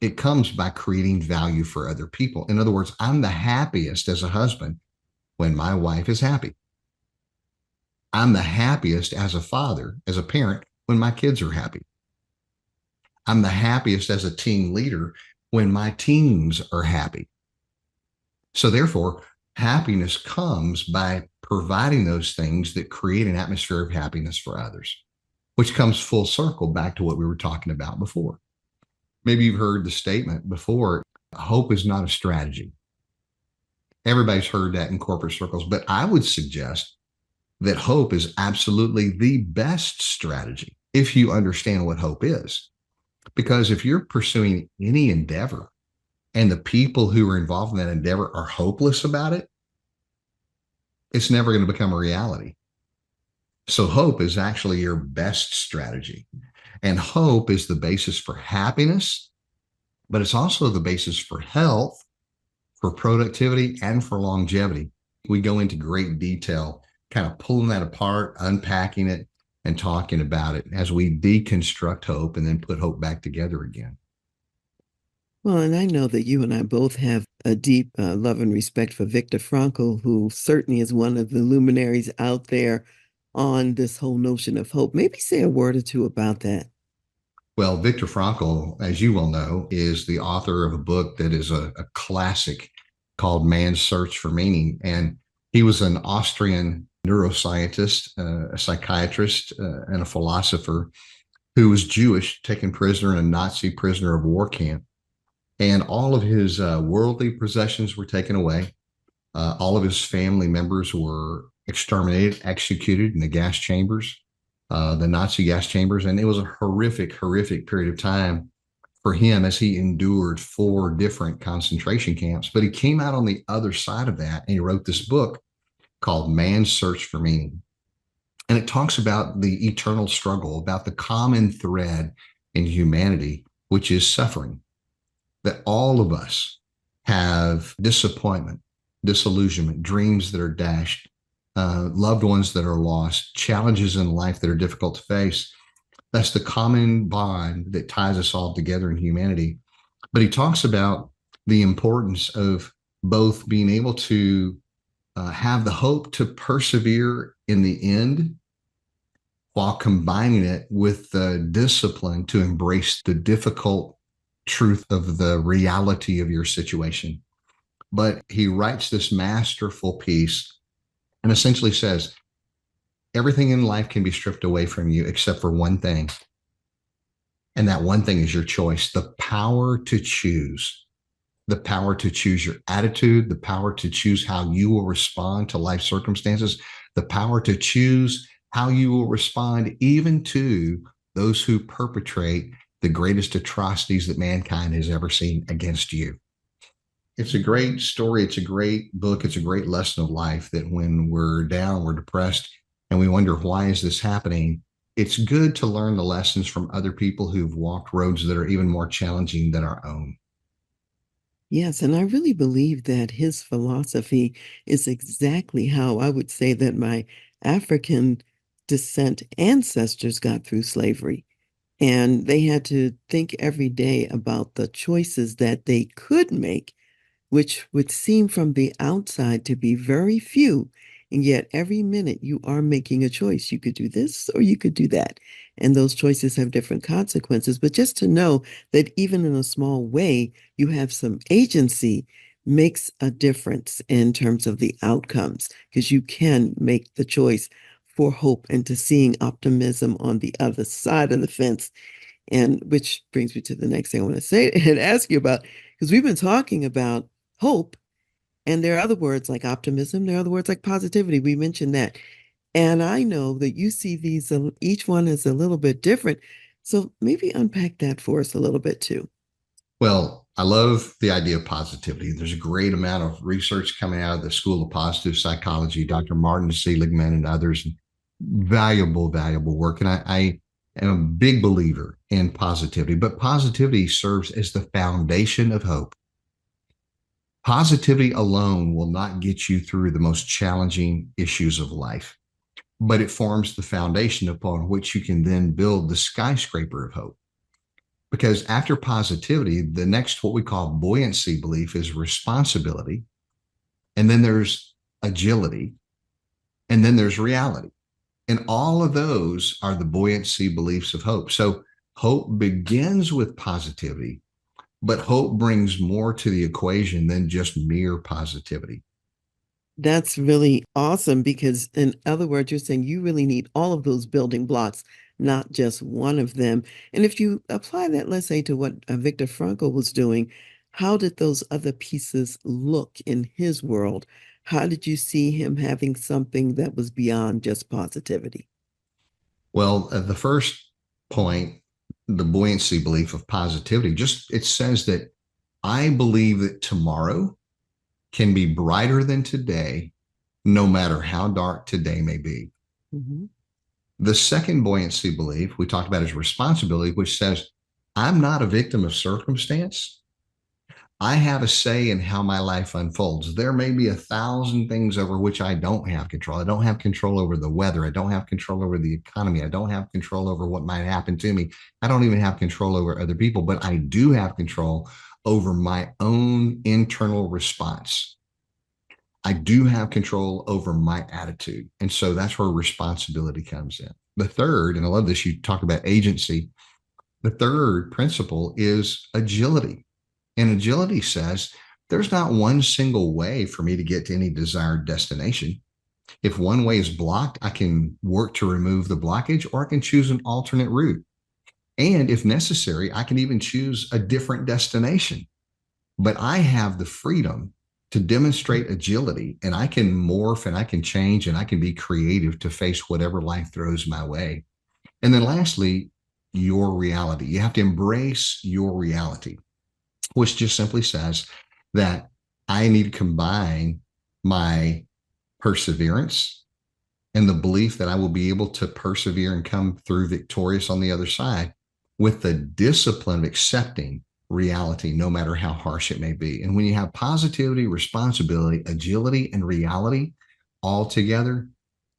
It comes by creating value for other people. In other words, I'm the happiest as a husband when my wife is happy. I'm the happiest as a father, as a parent, when my kids are happy. I'm the happiest as a team leader when my teams are happy. So, therefore, happiness comes by providing those things that create an atmosphere of happiness for others, which comes full circle back to what we were talking about before. Maybe you've heard the statement before, hope is not a strategy. Everybody's heard that in corporate circles, but I would suggest that hope is absolutely the best strategy if you understand what hope is. Because if you're pursuing any endeavor and the people who are involved in that endeavor are hopeless about it, it's never going to become a reality. So, hope is actually your best strategy. And hope is the basis for happiness, but it's also the basis for health, for productivity, and for longevity. We go into great detail, kind of pulling that apart, unpacking it, and talking about it as we deconstruct hope and then put hope back together again. Well, and I know that you and I both have a deep love and respect for Viktor Frankl, who certainly is one of the luminaries out there on this whole notion of hope. Maybe say a word or two about that. Well, Viktor Frankl, as you well know, is the author of a book that is a classic called Man's Search for Meaning. And he was an Austrian neuroscientist, a psychiatrist, and a philosopher who was Jewish, taken prisoner in a Nazi prisoner of war camp. And all of his worldly possessions were taken away. All of his family members were exterminated, executed in the gas chambers, the Nazi gas chambers. And it was a horrific, horrific period of time for him as he endured 4 different concentration camps. But he came out on the other side of that and he wrote this book called Man's Search for Meaning. And it talks about the eternal struggle, about the common thread in humanity, which is suffering, that all of us have disappointment, disillusionment, dreams that are dashed, loved ones that are lost, challenges in life that are difficult to face. That's the common bond that ties us all together in humanity. But he talks about the importance of both being able to have the hope to persevere in the end while combining it with the discipline to embrace the difficult truth of the reality of your situation. But he writes this masterful piece and essentially says everything in life can be stripped away from you except for one thing. And that one thing is your choice, the power to choose, the power to choose your attitude, the power to choose how you will respond to life circumstances, the power to choose how you will respond even to those who perpetrate the greatest atrocities that mankind has ever seen against you. It's a great story. It's a great book. It's a great lesson of life that when we're down, we're depressed, and we wonder, why is this happening? It's good to learn the lessons from other people who've walked roads that are even more challenging than our own. Yes, and I really believe that his philosophy is exactly how I would say that my African descent ancestors got through slavery. And they had to think every day about the choices that they could make, which would seem from the outside to be very few. And yet, every minute you are making a choice. You could do this or you could do that. And those choices have different consequences. But just to know that even in a small way, you have some agency makes a difference in terms of the outcomes because you can make the choice for hope and to seeing optimism on the other side of the fence. And which brings me to the next thing I want to say and ask you about, because we've been talking about hope, and there are other words like optimism, there are other words like positivity. We mentioned that. And I know that you see these, each one is a little bit different. So maybe unpack that for us a little bit too. Well, I love the idea of positivity. There's a great amount of research coming out of the School of Positive Psychology, Dr. Martin Seligman and others. Valuable, valuable work. And I am a big believer in positivity, but positivity serves as the foundation of hope. Positivity alone will not get you through the most challenging issues of life, but it forms the foundation upon which you can then build the skyscraper of hope. Because after positivity, the next, what we call buoyancy belief, is responsibility. And then there's agility. And then there's reality. And all of those are the buoyancy beliefs of hope. So hope begins with positivity, but hope brings more to the equation than just mere positivity. That's really awesome because, in other words, you're saying you really need all of those building blocks, not just one of them. And if you apply that, let's say, to what Viktor Frankl was doing, how did those other pieces look in his world? How did you see him having something that was beyond just positivity? Well, the first point, the buoyancy belief of positivity, just it says that I believe that tomorrow can be brighter than today, no matter how dark today may be. Mhm. The second buoyancy belief we talked about is responsibility, which says I'm not a victim of circumstance. I have a say in how my life unfolds. There may be 1,000 things over which I don't have control. I don't have control over the weather. I don't have control over the economy. I don't have control over what might happen to me. I don't even have control over other people, but I do have control over my own internal response. I do have control over my attitude. And so that's where responsibility comes in. The third, and I love this, you talk about agency. The third principle is agility. And agility says there's not one single way for me to get to any desired destination. If one way is blocked, I can work to remove the blockage, or I can choose an alternate route. And if necessary, I can even choose a different destination. But I have the freedom to demonstrate agility, and I can morph and I can change and I can be creative to face whatever life throws my way. And then lastly, your reality. You have to embrace your reality, which just simply says that I need to combine my perseverance and the belief that I will be able to persevere and come through victorious on the other side with the discipline of accepting reality, no matter how harsh it may be. And when you have positivity, responsibility, agility, and reality all together,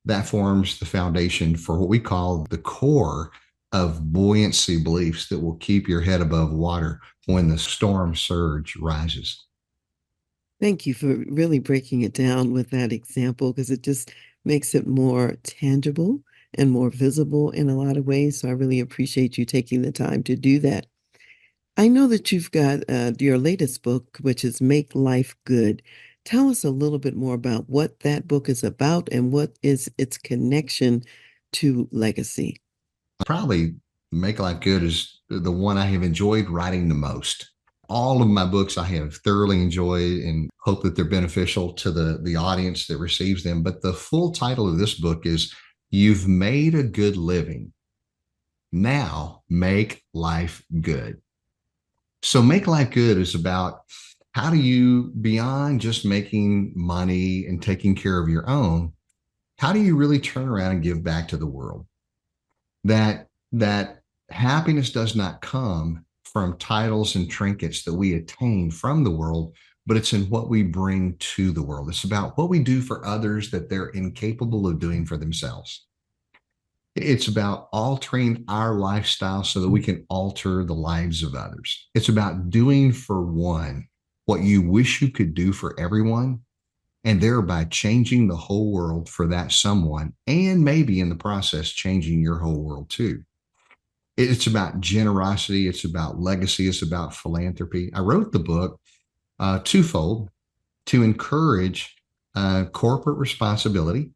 that forms the foundation for what we call the core of buoyancy beliefs that will keep your head above water when the storm surge rises. Thank you for really breaking it down with that example because it just makes it more tangible and more visible in a lot of ways. So I really appreciate you taking the time to do that. I know that you've got your latest book, which is Make Life Good. Tell us a little bit more about what that book is about and what is its connection to legacy. Probably Make Life Good is the one I have enjoyed writing the most. All of my books I have thoroughly enjoyed and hope that they're beneficial to the audience that receives them. But the full title of this book is You've Made a Good Living. Now make life good. So Make Life Good is about how do you, beyond just making money and taking care of your own, how do you really turn around and give back to the world? That happiness does not come from titles and trinkets that we attain from the world, but it's in what we bring to the world. It's about what we do for others that they're incapable of doing for themselves. It's about altering our lifestyle so that we can alter the lives of others. It's about doing for one what you wish you could do for everyone, and thereby changing the whole world for that someone, and maybe in the process, changing your whole world too. It's about generosity, it's about legacy, it's about philanthropy. I wrote the book twofold to encourage corporate responsibility,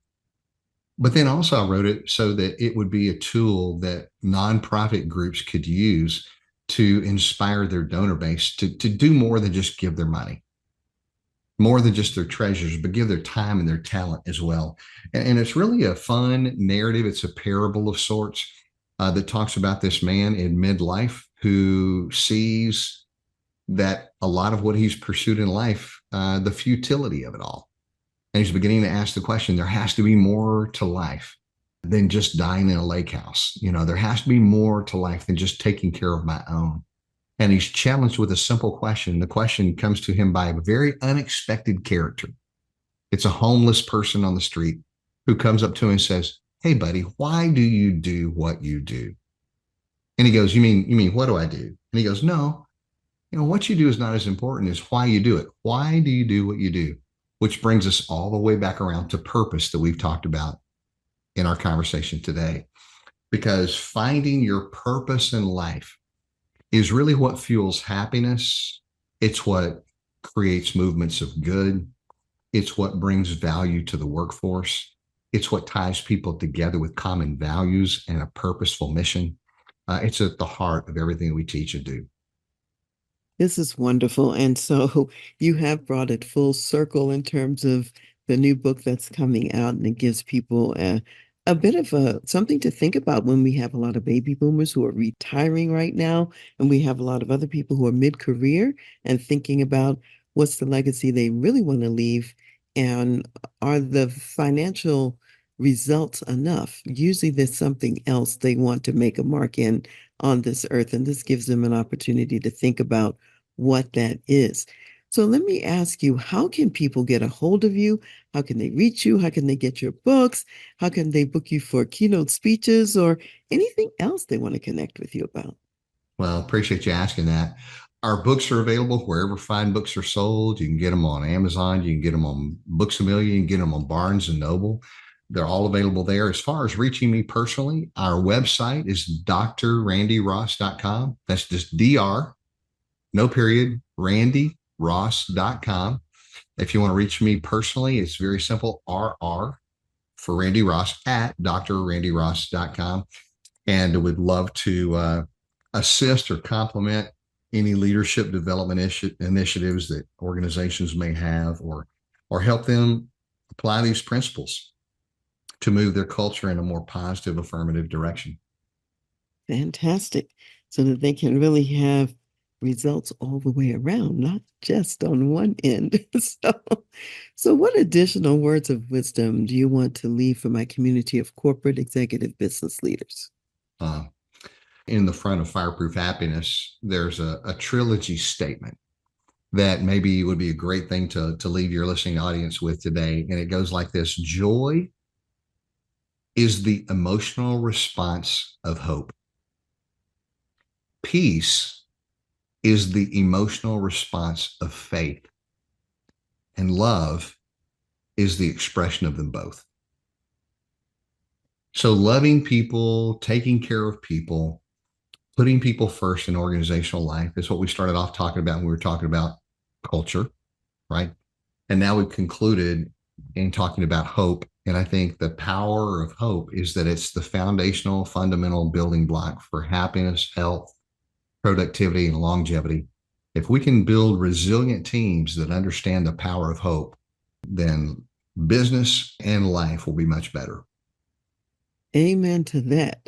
but then also I wrote it so that it would be a tool that nonprofit groups could use to inspire their donor base to do more than just give their money, more than just their treasures, but give their time and their talent as well. And it's really a fun narrative. It's a parable of sorts that talks about this man in midlife who sees that a lot of what he's pursued in life, the futility of it all. And he's beginning to ask the question, there has to be more to life than just dying in a lake house. You know, there has to be more to life than just taking care of my own. And he's challenged with a simple question. The question comes to him by a very unexpected character. It's a homeless person on the street who comes up to him and says, "Hey, buddy, why do you do what you do?" And he goes, "You mean, what do I do?" And he goes, "No, what you do is not as important as why you do it. Why do you do what you do?" Which brings us all the way back around to purpose that we've talked about. in our conversation today, because finding your purpose in life is really what fuels happiness. It's what creates movements of good. It's what brings value to the workforce. It's what ties people together with common values and a purposeful mission. It's at the heart of everything we teach and do. This is wonderful. And so you have brought it full circle in terms of the new book that's coming out, and it gives people a bit of something to think about when we have a lot of baby boomers who are retiring right now, and we have a lot of other people who are mid-career and thinking about what's the legacy they really want to leave, and are the financial results enough? Usually there's something else they want to make a mark in on this earth, and this gives them an opportunity to think about what that is. So let me ask you, how can people get a hold of you? How can they reach you? How can they get your books? How can they book you for keynote speeches or anything else they want to connect with you about? Well, appreciate you asking that. Our books are available wherever fine books are sold. You can get them on Amazon. You can get them on Books a Million. You can get them on Barnes and Noble. They're all available there. As far as reaching me personally, our website is drrandyross.com. That's just DR, no period, randyross.com. If you want to reach me personally, it's very simple, RR for Randy Ross at drrandyross.com. And would love to assist or complement any leadership development initiatives that organizations may have, or help them apply these principles to move their culture in a more positive, affirmative direction. Fantastic. So that they can really have results all the way around, not just on one end. So what additional words of wisdom do you want to leave for my community of corporate executive business leaders? Uh, in the front of Fireproof Happiness, there's a trilogy statement that maybe would be a great thing to leave your listening audience with today. And it goes like this: joy is the emotional response of hope. Peace is the emotional response of faith. And love is the expression of them both. So, loving people, taking care of people, putting people first in organizational life is what we started off talking about when we were talking about culture, right? And now we've concluded in talking about hope. And I think the power of hope is that it's the foundational, fundamental building block for happiness, health, productivity, and longevity. If we can build resilient teams that understand the power of hope, then business and life will be much better. Amen to that.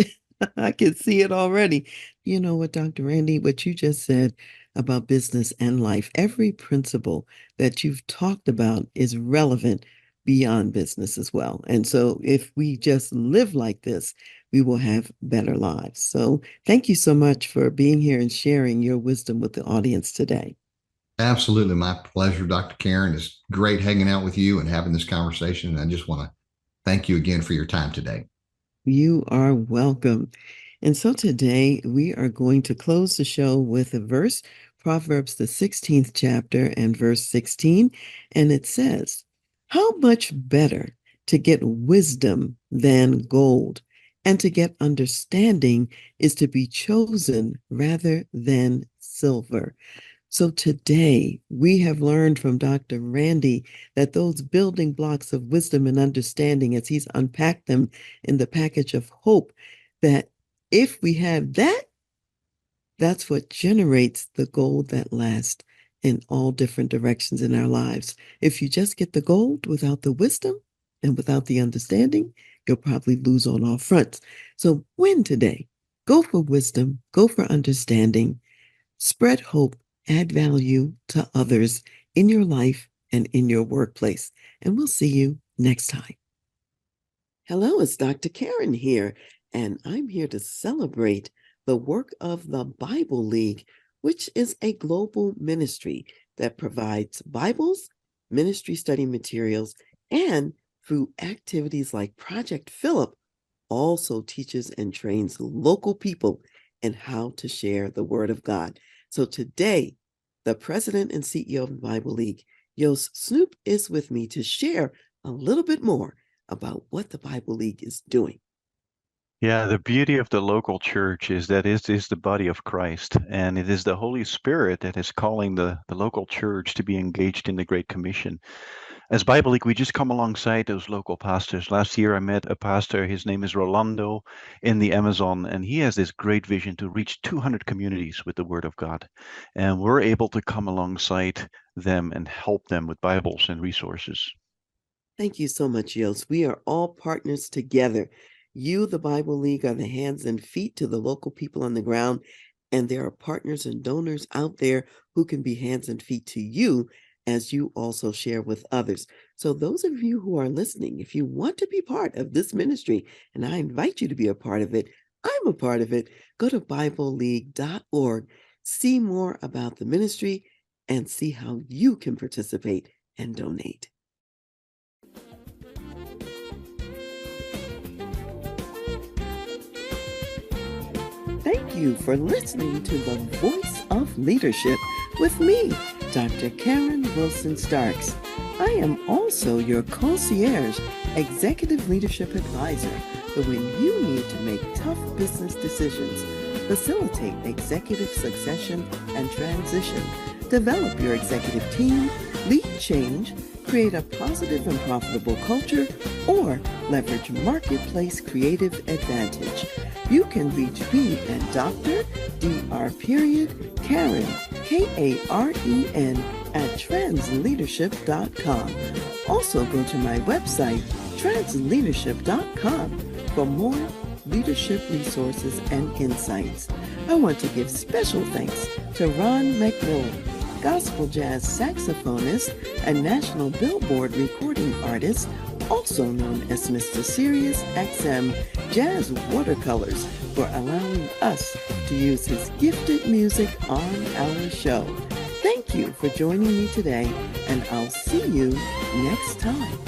I can see it already. You know what, Dr. Randy, what you just said about business and life, every principle that you've talked about is relevant beyond business as well. And so if we just live like this, we will have better lives. So thank you so much for being here and sharing your wisdom with the audience today. Absolutely. My pleasure, Dr. Karen. It's great hanging out with you and having this conversation. And I just want to thank you again for your time today. You are welcome. And so today we are going to close the show with a verse, Proverbs, the 16th chapter and verse 16. And it says, how much better to get wisdom than gold, and to get understanding is to be chosen rather than silver. So today we have learned from Dr. Randy that those building blocks of wisdom and understanding, as he's unpacked them in the package of hope, that if we have that, that's what generates the gold that lasts in all different directions in our lives. If you just get the gold without the wisdom and without the understanding, you'll probably lose on all fronts. So win today. Go for wisdom, go for understanding, spread hope, add value to others in your life and in your workplace. And we'll see you next time. Hello, it's Dr. Karen here, and I'm here to celebrate the work of the Bible League, which is a global ministry that provides Bibles, ministry study materials, and through activities like Project Philip, also teaches and trains local people in how to share the Word of God. So today, the president and CEO of the Bible League, Yost Snoop, is with me to share a little bit more about what the Bible League is doing. Yeah, the beauty of the local church is that it is the body of Christ, and it is the Holy Spirit that is calling the local church to be engaged in the Great Commission. As Bible League, we just come alongside those local pastors. Last year, I met a pastor, his name is Rolando, in the Amazon, and he has this great vision to reach 200 communities with the Word of God. And we're able to come alongside them and help them with Bibles and resources. Thank you so much, Yils. We are all partners together. You, the Bible League, are the hands and feet to the local people on the ground, and there are partners and donors out there who can be hands and feet to you as you also share with others. So, those of you who are listening, if you want to be part of this ministry, and I invite you to be a part of it, I'm a part of it, go to BibleLeague.org, see more about the ministry, and see how you can participate and donate. Thank you for listening to The Voice of Leadership with me, Dr. Karen Wilson Starks. I am also your concierge executive leadership advisor for when you need to make tough business decisions, facilitate executive succession and transition, develop your executive team, lead change, create a positive and profitable culture, or leverage marketplace creative advantage. You can reach me at Dr. Karen, Karen, at transleadership.com. Also go to my website, transleadership.com, for more leadership resources and insights. I want to give special thanks to Ron McMillan, gospel jazz saxophonist and national Billboard recording artist, also known as Mr. Sirius XM Jazz Watercolors, for allowing us to use his gifted music on our show. Thank you for joining me today, and I'll see you next time.